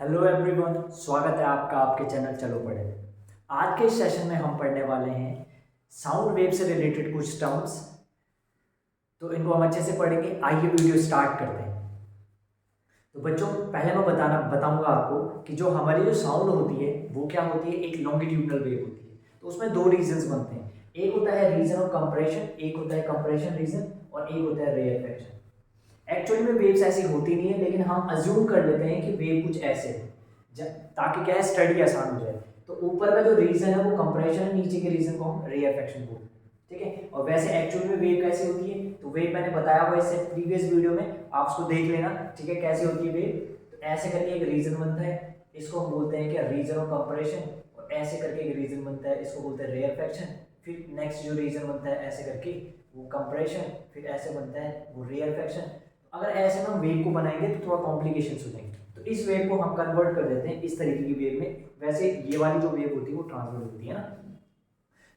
Hello everyone, स्वागत है आपका आपके चैनल चलो पढ़े। आज के इस सेशन में हम पढ़ने वाले हैं साउंड वेव से रिलेटेड कुछ टर्म्स। तो इनको हम अच्छे से पढ़ेंगे। आइए वीडियो स्टार्ट करते हैं। तो बच्चों, पहले मैं बताऊंगा आपको कि जो हमारी जो साउंड होती है वो क्या होती है, एक लॉन्गिट्यूडनल वेव होती है। तो उसमें दो रीजन्स बनते हैं, एक होता है रीजन ऑफ कंप्रेशन, एक होता है कंप्रेशन रीजन, और एक होता है रेयरफेक्शन। एक्चुअली में वेव्स ऐसी होती नहीं है, लेकिन हम अज्यूम कर लेते हैं कि वेव कुछ ऐसे है ताकि क्या है, स्टडी आसान हो जाए। तो ऊपर का जो रीजन है वो कंप्रेशन है, नीचे के रीजन को हम रेयरफेक्शन बोलते हैं। ठीक है। और वैसे एक्चुअल में वेव कैसी होती है, तो वेव मैंने बताया हुआ इससे प्रीवियस वीडियो में, आप उसको देख लेना। ठीक है, कैसी होती है वेव। तो ऐसे करके एक रीजन बनता है, इसको हम बोलते हैं क्या, रीजन ऑफ कंप्रेशन। और ऐसे करके एक रीजन बनता है, इसको बोलते हैं रेयरफेक्शन। फिर नेक्स्ट जो रीजन बनता है ऐसे करके वो कंप्रेशन, फिर ऐसे बनता है वो रेयरफेक्शन। अगर ऐसे हम वेव को बनाएंगे तो थोड़ा कॉम्प्लिकेशन हो जाएंगे। तो इस वेव को हम कन्वर्ट कर देते हैं इस तरीके की वेव में। वैसे ये वाली जो वेव होती है वो ट्रांसवर्ट होती है ना,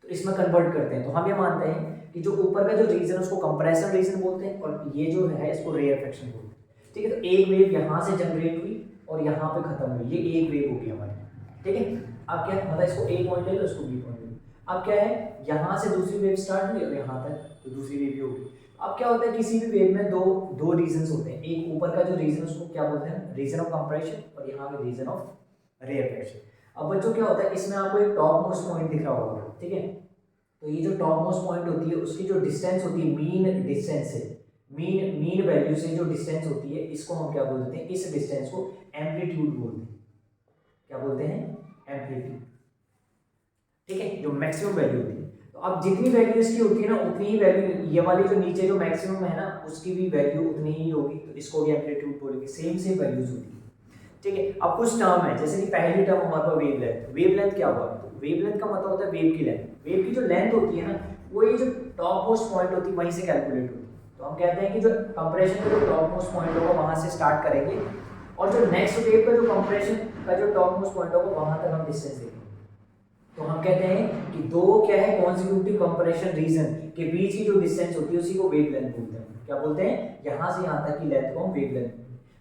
तो इसमें कन्वर्ट करते हैं। तो हम ये मानते हैं कि जो ऊपर का जो रीजन है उसको कंप्रेशन रीजन बोलते हैं, और ये जो है इसको रेयरफेक्शन बोलते हैं। ठीक है। तो एक वेव यहाँ से जनरेट हुई और यहाँ पे खत्म हुई, ये एक वेव होगी हमारी। ठीक है। अब क्या मतलब, इसको ए पॉइंट ले लो, इसको बी पॉइंट ले लो। अब क्या है, यहाँ से दूसरी वेव स्टार्ट हुई और यहाँ तक तो दूसरी वेव भी होगी। अब क्या होता है, किसी भी वेव में दो दो रीजन होते हैं। एक ऊपर का जो रीजन उसको क्या बोलते हैं, रीजन ऑफ कंप्रेशन, और यहाँ पे रीजन ऑफ रेयरफेक्शन। अब बच्चों क्या होता है, इसमें आपको एक टॉप मोस्ट पॉइंट दिख रहा होगा। ठीक है। तो ये जो टॉप मोस्ट पॉइंट होती है उसकी जो डिस्टेंस होती है, मीन डिस्टेंस से, मीन वैल्यू से जो डिस्टेंस होती है, इसको हम क्या बोलते हैं, इस डिस्टेंस को एम्पलीट्यूड बोलते हैं। क्या बोलते हैं, एम्पलीट्यूड। ठीक है, जो मैक्सिमम वैल्यू होती है। तो अब जितनी वैल्यू इसकी होती है ना, उतनी ही वैल्यू ये वाली जो नीचे जो मैक्सिमम है ना, उसकी भी वैल्यू उतनी ही होगी। तो इसको भी एम्पलीट्यूड बोलेंगे, सेम सेम वैल्यूज होती है। ठीक है। अब कुछ टर्म है, जैसे कि पहली टर्म हमारे पास वेवलेंथ। वेवलेंथ क्या हुआ, तो वेवलेंथ का मतलब होता है वेव की लेंथ। वेव की जो लेंथ होती है ना, वो ये जो टॉप मोस्ट पॉइंट होती है वहीं से कैलकुलेट होती है। तो हम कहते हैं कि जो कंप्रेशन का जो टॉप मोस्ट पॉइंट होगा वहां से स्टार्ट करेंगे, और जो नेक्स्ट वेव का जो कंप्रेशन का जो टॉप मोस्ट पॉइंट होगा वहां तक हम डिस्टेंस देंगे। तो हम कहते हैं कि दो क्या है, कॉन्जिक्यूटिव कंप्रेशन रीजन के बीच की जो डिस्टेंस होती है उसी को वेवलेंथ बोलते हैं। क्या बोलते हैं, यहां से यहां तक की लेंथ को हम वेवलेंथ।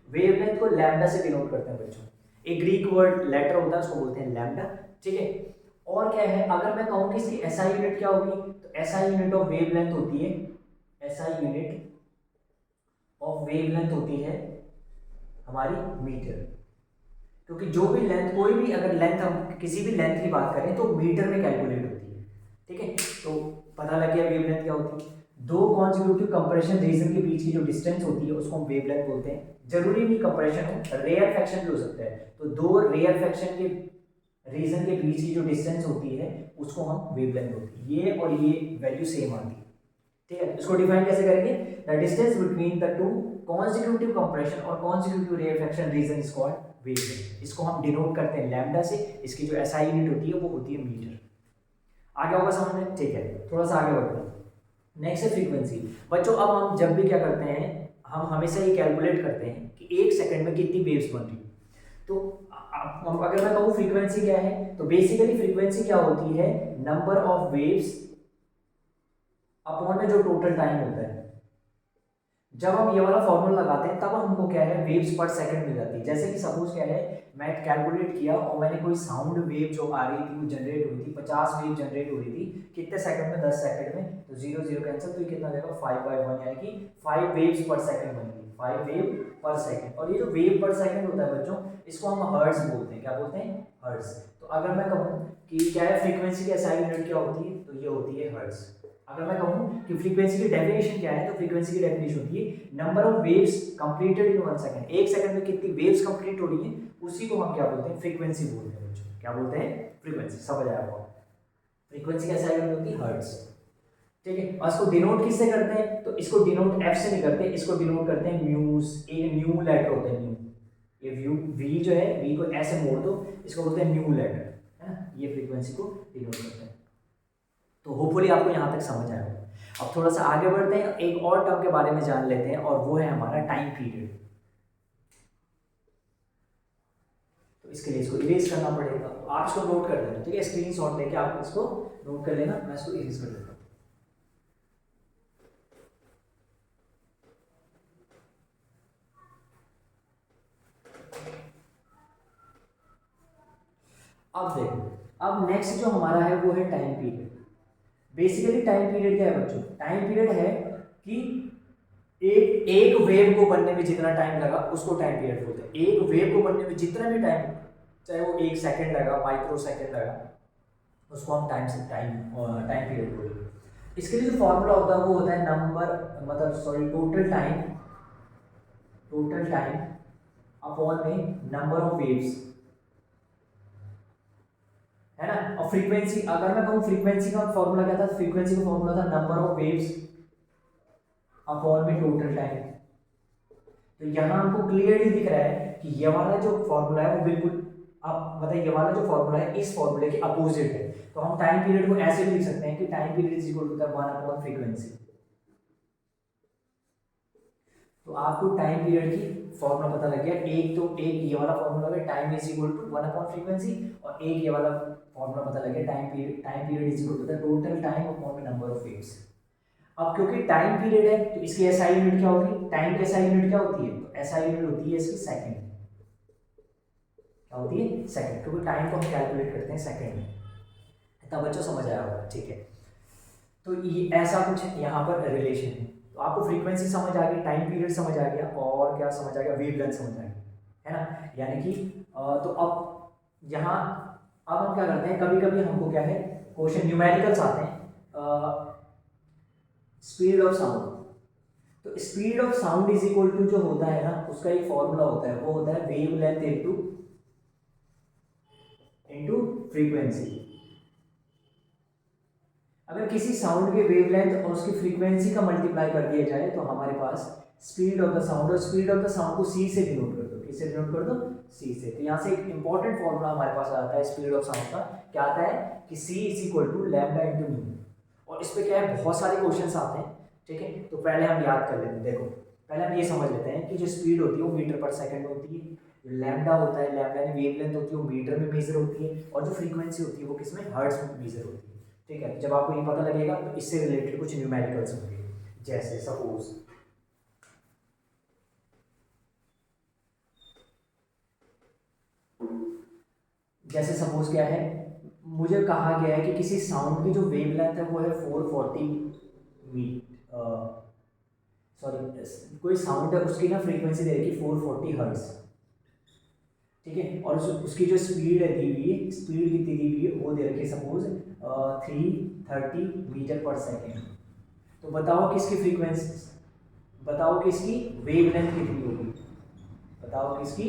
वेवलेंथ को लैम्डा से डिनोट करते हैं बच्चों। एक ग्रीक वर्ड लेटर होता है, उसको बोलते हैं लैम्डा। ठीक है। और क्या है, अगर मैं कहूं कि इसकी एसआई यूनिट क्या होगी, तो एसआई यूनिट ऑफ वेवलेंथ होती है, एसआई यूनिट ऑफ वेवलेंथ होती है हमारी मीटर। क्योंकि जो भी लेंथ, कोई भी अगर लेंथ, हम किसी भी लेंथ की बात करें तो मीटर में कैलकुलेट होती है। ठीक है। तो पता लग गया वेवलेंथ क्या होती है। दो कॉन्जिक्यूटिव कंप्रेशन रीजन के बीच की जो डिस्टेंस होती है उसको हम वेवलेंथ बोलते हैं। जरूरी नहीं कंप्रेशन हो, रेयर फ्रैक्शन भी हो सकता है। तो दो रेयर फ्रैक्शन के रीजन के बीच की जो डिस्टेंस होती है उसको हम वेवलेंथ बोलते हैं। ये और ये वैल्यू सेम आती है। ठीक है। इसको डिफाइन कैसे करेंगे, the distance between the two consecutive compression और consecutive rarefaction region is called wavelength. इसको हम डिनोट करते हैं लैम्डा से। इसकी जो एसआई यूनिट होती है वो होती है मीटर। आगे होगा समझ में। ठीक है, थोड़ा सा आगे बढ़ते हैं। नेक्स्ट है फ्रीक्वेंसी। बच्चों, अब हम जब भी क्या करते हैं, हम हमेशा ये कैलकुलेट करते हैं कि एक सेकंड में कितनी वेव्स बन रही है। तो अगर मैं कहूँ फ्रीक्वेंसी क्या है, तो बेसिकली फ्रीक्वेंसी क्या होती है, नंबर ऑफ वेव्स अपॉन में जो टोटल टाइम होता है। जब हम ये वाला फॉर्मूला लगाते हैं तब हमको क्या है, वेव्स पर सेकंड मिल जाती है। जैसे कि सपोज क्या है, मैं कैलकुलेट किया और मैंने कोई साउंड वेव जो आ रही थी वो जनरेट हुई थी, 50 वेव जनरेट हो रही थी, कितने सेकंड में, 10 सेकंड में। तो 0 0 कैंसिल, तो ये कितना देगा, 5/1, यानी कि 5 वेव्स पर सेकंड बनेगी, 5 वेव पर सेकंड। और ये जो वेव पर सेकंड होता है बच्चों, इसको हम हर्ट्ज बोलते हैं। क्या बोलते हैं, हर्ट्ज। तो अगर मैं कहूँ कि क्या है फ्रीक्वेंसी की एसआई यूनिट क्या होती है, तो ये होती है हर्ट्ज। अगर मैं कहूं कि फ्रीक्वेंसी की डेफिनेशन क्या है, तो फ्रीक्वेंसी की डेफिनेशन होती है number of waves completed in 1 second. एक सेकंड में कितनी वेव्स कंप्लीट हो रही है, उसी को हम क्या बोलते हैं, फ्रीक्वेंसी बोलते हैं बच्चों। क्या बोलते हैं, फ्रीक्वेंसी। समझ आया आपको। फ्रीक्वेंसी कैसे यूनिट होती है, हर्ट्ज। ठीक है। और इसको डिनोट किससे करते हैं, तो इसको डिनोट एफ से नहीं करते, इसको डिनोट करते हैं म्यूज। एक न्यू लेटर होता है, न्यू। ये वी जो है, वी को ऐसे मोड़ दो, इसको बोलते हैं न्यू लेटर, है ना। ये फ्रीक्वेंसी को डिनोट करते हैं। तो होपफुली आपको यहाँ तक समझ आया होगा। अब थोड़ा सा आगे बढ़ते हैं, एक और टर्म के बारे में जान लेते हैं, और वो है हमारा टाइम पीरियड। तो इसके लिए इसको इरेज करना पड़ेगा, तो आप इसको नोट कर लेना। ठीक है, स्क्रीनशॉट लेके आप इसको नोट कर लेना, मैं इसको इरेज कर देता हूँ। अब देखो, अब नेक्स्ट जो हमारा है वो है time period. Basically time period क्या है बच्चों? टाइम पीरियड है कि एक एक वेव को बनने में जितना टाइम लगा उसको टाइम पीरियड बोलते हैं। एक वेव को बनने में जितना भी टाइम, चाहे वो 1 सेकंड लगा, माइक्रो सेकंड लगा, उसको हम टाइम पीरियड बोलते हैं। इसके लिए जो फॉर्मूला होता है वो होता है नंबर, मतलब सॉरी, टोटल टाइम अपॉन में नंबर ऑफ वेव्स, है ना। और फ्रीक्वेंसी, अगर मैं कहूँ फ्रीक्वेंसी का फॉर्मूला क्या था? फ्रीक्वेंसी का फॉर्मूला था नंबर ऑफ वेव्स अपॉन में टोटल टाइम। तो यहाँ हमको क्लियरली दिख रहा है कि ये वाला जो फॉर्मूला है वो बिल्कुल, आप बताइए, ये वाला जो फॉर्मूला है इस फॉर्मूले के अपोजिट है। तो हम टाइम पीरियड को ऐसे भी लिख सकते हैं कि time period is equal to the 1 upon frequency. तो आपको टाइम पीरियड की फॉर्मूला पता लग गया। एक ये वाला फॉर्मूला है time is equal to 1 upon frequency, और एक ये वाला फॉर्मूला पता लग गया time period is equal to the total time upon number of waves. अब क्योंकि टाइम पीरियड है तो इसकी एसआई यूनिट क्या होगी? टाइम की एसआई यूनिट क्या होती है? तो एसआई यूनिट होती है इसकी सेकंड। क्या होती है? सेकंड, क्योंकि टाइम को हम कैलकुलेट करते हैं सेकंड में। इतना बच्चों समझ आया होगा, ठीक है। तो ये ऐसा कुछ यहाँ पर रिलेशन है। तो आपको फ्रीक्वेंसी समझ आ गई, टाइम पीरियड समझ आ गया, और क्या समझ आ गया? वेवलेंथ समझ आ गई, है ना। यानी कि तो अब यहाँ, अब हम क्या करते हैं, कभी कभी हमको क्या है, क्वेश्चन न्यूमेरिकल्स आते हैं, स्पीड ऑफ साउंड। तो speed of sound is equal to जो होता है ना, उसका एक फॉर्मूला होता है, वो होता है वेव लेंथ इनटू फ्रीक्वेंसी। अगर किसी साउंड के वेवलेंथ और उसकी फ्रीक्वेंसी का मल्टीप्लाई कर दिया जाए तो हमारे पास स्पीड ऑफ द साउंड, और स्पीड ऑफ द साउंड को सी से डिनोट कर दो। किससे डिनोट कर दो? सी से। तो यहाँ से एक इंपॉर्टेंट फॉर्मूला हमारे पास आता है स्पीड ऑफ साउंड का। क्या आता है कि C is equal to lambda into nu. और इस पे क्या है, बहुत सारे क्वेश्चंस आते हैं, ठीक है। तो पहले हम याद कर लेते हैं। देखो, पहले हम ये समझ लेते हैं कि जो स्पीड होती है वो मीटर पर सेकंड में होती है, जो लैम्डा होता है, लैम्डा यानी वेवलेंथ होती है, वो मीटर में मेजर होती है, और जो फ्रीक्वेंसी होती है वो किसमें? हर्ट्ज में मेजर होती है, ठीक है। जब आपको ये पता लगेगा तो इससे रिलेटेड कुछ न्यूमेरिकल्स होंगे। जैसे सपोज क्या है, मुझे कहा गया है कि किसी साउंड की जो वेवलेंथ है वो है 440 मीट सॉरी, कोई साउंड है उसकी ना फ्रीक्वेंसी दे रखी 440 हर्ट्ज, ठीक है। और उसकी जो स्पीड है दी हुई है, स्पीड कितनी दी हुई है वो दे रखी है, सपोज 330 मीटर पर सेकेंड। तो बताओ कि इसकी फ्रीक्वेंसी, बताओ कि इसकी वेवलेंथ कितनी होगी, बताओ कि इसकी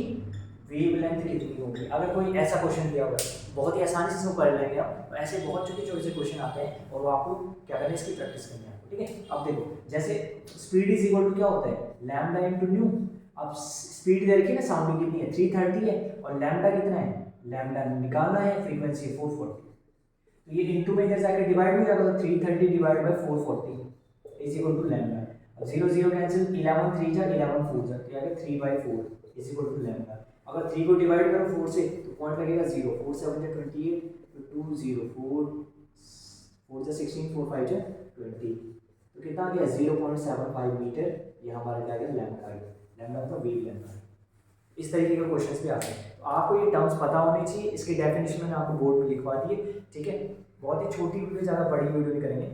वेवलेंथ कितनी होगी। अगर कोई ऐसा क्वेश्चन दिया हुआ है, बहुत ही आसानी से इसको कर लेंगे आप। ऐसे बहुत छोटे छोटे से क्वेश्चन आते हैं और वो आपको क्या करना है, इसकी प्रैक्टिस करनी है आपको, ठीक है। अब देखो, जैसे स्पीड इज इक्वल टू क्या होता है? Lambda into new. अब स्पीड दे रखी है ना, साउंड कितनी है? 330 है, और लैम्डा कितना है? लैम्डा निकालना है, फ्रीक्वेंसी 440। तो ये इंटू में इधर जाकर डिवाइड हो जाएगा, तो 330 divide by 440 is equal to lambda. अब 0 0 कैंसिल, 11 3 जा, 11 4 जा, तो आएगा 3/4 इज इक्वल टू लैम्डा। अगर 3 को डिवाइड करो 4 से तो पॉइंट लगेगा 0, 4 7 जा 28, तो 2 0 4 4 जा 16, 4 5 जा 20, तो कितना आ गया? 0.75 मीटर। ये हमारा क्या गया? लैम्डा आ गया। लैम्डा मतलब वेवलेंथ। इस तरीके के क्वेश्चंस भी आते हैं, तो आपको ये टर्म्स पता होने चाहिए। इसकी डेफिनेशन मैंने आपको बोर्ड में लिखवा दी है, ठीक है। बहुत ही छोटी वीडियो, ज़्यादा बड़ी वीडियो नहीं करेंगे।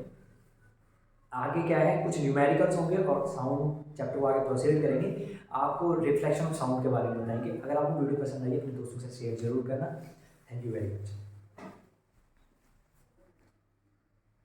आगे क्या है, कुछ न्यूमेरिकल्स होंगे और साउंड चैप्टर को आगे प्रोसीड करेंगे। आपको रिफ्लेक्शन ऑफ साउंड के बारे में बताएंगे। अगर आपको वीडियो पसंद आई अपने दोस्तों से शेयर जरूर करना। Thank you very much.